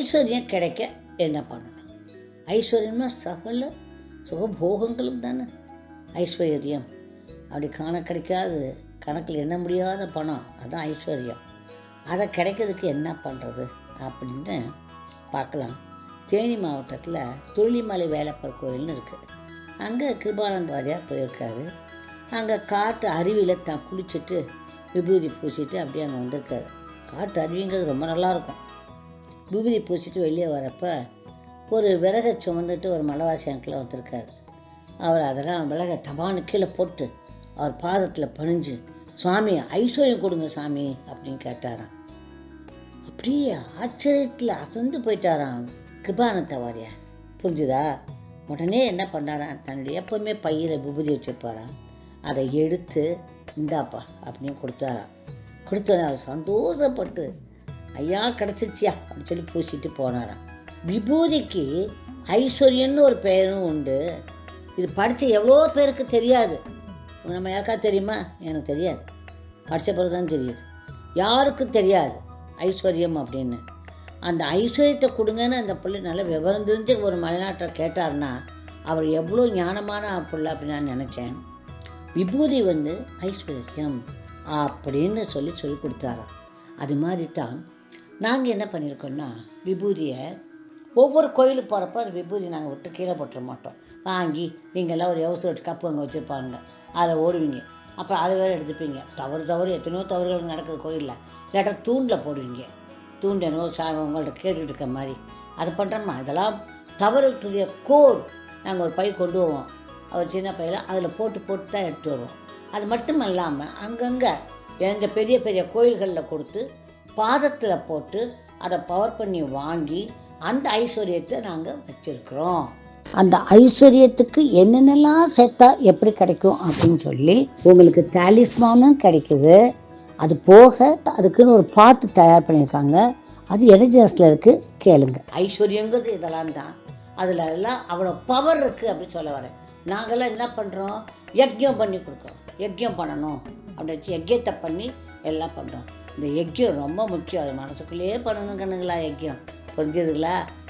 ஐஸ்வர்யம் கிடைக்க என்ன பண்ணணும்? ஐஸ்வர்யம்னா சகல சுகபோகங்களும் தானே ஐஸ்வர்யம். அப்படி கிடைக்காது, கணக்கில் எண்ண முடியாத பணம், அதுதான் ஐஸ்வர்யம். அதை கிடைக்கிறதுக்கு என்ன பண்ணுறது அப்படின்னு பார்க்கலாம். தேனி மாவட்டத்தில் துள்ளிமலை வேலப்பர் கோயில்னு இருக்குது. அங்கே கிருபானந்த வாரியார் போயிருக்காரு. அங்கே காட்டு அருவியில் தான் குளிச்சுட்டு விபூதி பூசிட்டு அப்படியே அங்கே வந்திருக்காரு. காட்டு அருவிங்கிறது ரொம்ப நல்லாயிருக்கும். விபூதி பூசிட்டு வெளியே வரப்போ ஒரு விறகை சுமந்துட்டு ஒரு மலைவாசி அங்கில் வந்திருக்காரு. அவர் அதெல்லாம் விறகை டபான்னு கீழே போட்டு அவர் பாதத்தில் பணிஞ்சு, சுவாமி ஐஸ்வர்யம் கொடுங்க சாமி அப்படின்னு கேட்டாராம். அப்படியே ஆச்சரியத்தில் அசந்து போயிட்டாராம் கிருபானந்த வாரியார். புரிஞ்சுதா? உடனே என்ன பண்ணாராம், தன்னுடைய எப்போவுமே பையில் விபூதி வச்சுருப்பாராம், அதை எடுத்து இந்தாப்பா அப்படின்னு கொடுத்தாராம். கொடுத்தோன்னே அவர் சந்தோஷப்பட்டு, ஐயா கிடச்சிச்சியா அப்படின்னு சொல்லி பூசிட்டு போனாராம். விபூதிக்கு ஐஸ்வர்யன்னு ஒரு பெயரும் உண்டு. இது படித்த எவ்வளோ பேருக்கு தெரியாது. நம்ம யாருக்கா தெரியுமா? எனக்கு தெரியாது. படித்த பிறகு தான் தெரியுது. யாருக்கும் தெரியாது ஐஸ்வர்யம் அப்படின்னு. அந்த ஐஸ்வர்யத்தை கொடுங்கன்னு அந்த பிள்ளை நல்லா விவரம் தெரிஞ்சு ஒரு மலைநாட்டில் கேட்டார்னா அவர் எவ்வளோ ஞானமான பிள்ளை அப்படின்னு நான் நினச்சேன். விபூதி ஐஸ்வர்யம் அப்படின்னு சொல்லி கொடுத்தாராம். அது மாதிரி தான் நாங்கள் என்ன பண்ணியிருக்கோன்னா, விபூதியை ஒவ்வொரு கோயிலுக்கு போகிறப்ப அந்த விபூதி நாங்கள் விட்டு கீழே போட்டுற மாட்டோம். வாங்கி நீங்கள்லாம் ஒரு எவசோட்டு கப்பு அங்கே வச்சுருப்பாங்க, அதில் ஓடுவீங்க. அப்புறம் அதை வேறு எடுத்துப்பீங்க. தவறு எத்தனையோ தவறுகள் நடக்குது கோயிலில். இல்லாட்டா தூண்டில் போடுவீங்க. தூண்டு என்னவோ உங்கள்கிட்ட கேட்டுக்கிட்டு இருக்க மாதிரி அதை பண்ணுறோமா? இதெல்லாம் தவறுடைய கோர். நாங்கள் ஒரு பை கொண்டு போவோம், அவர் சின்ன பையில் அதில் போட்டு தான் எடுத்து வருவோம். அது மட்டும் இல்லாமல் அங்கங்கே எங்கள் பெரிய பெரிய கோயில்களில் கொடுத்து பாதத்தில் போட்டு அதை பவர் பண்ணி வாங்கி அந்த ஐஸ்வர்யத்தை நாங்கள் வச்சுருக்குறோம். அந்த ஐஸ்வர்யத்துக்கு என்னென்னலாம் சேர்த்தா எப்படி கிடைக்கும் அப்படின்னு சொல்லி உங்களுக்கு தாலிஸ்மானும் கிடைக்குது. அது போக அதுக்குன்னு ஒரு பாட்டு தயார் பண்ணியிருக்காங்க. அது எனர்ஜிஸில் இருக்குது, கேளுங்க. ஐஸ்வர்யங்கிறது இதெல்லாம் தான். அதில் எல்லாம் அவ்வளோ பவர் இருக்குது அப்படின்னு சொல்ல வரேன். நாங்கள்லாம் என்ன பண்ணுறோம், யஜ்யம் பண்ணி கொடுக்குறோம். யஜ்யம் பண்ணணும் அப்படி வச்சு யஜ்யத்தை பண்ணி எல்லாம் பண்ணுறோம். இந்த யஜ்யம் ரொம்ப முக்கியம். அது மனசுக்குள்ளேயே பண்ணணும் கண்ணுங்களா யஜ்யம். புரிஞ்சதுங்களா?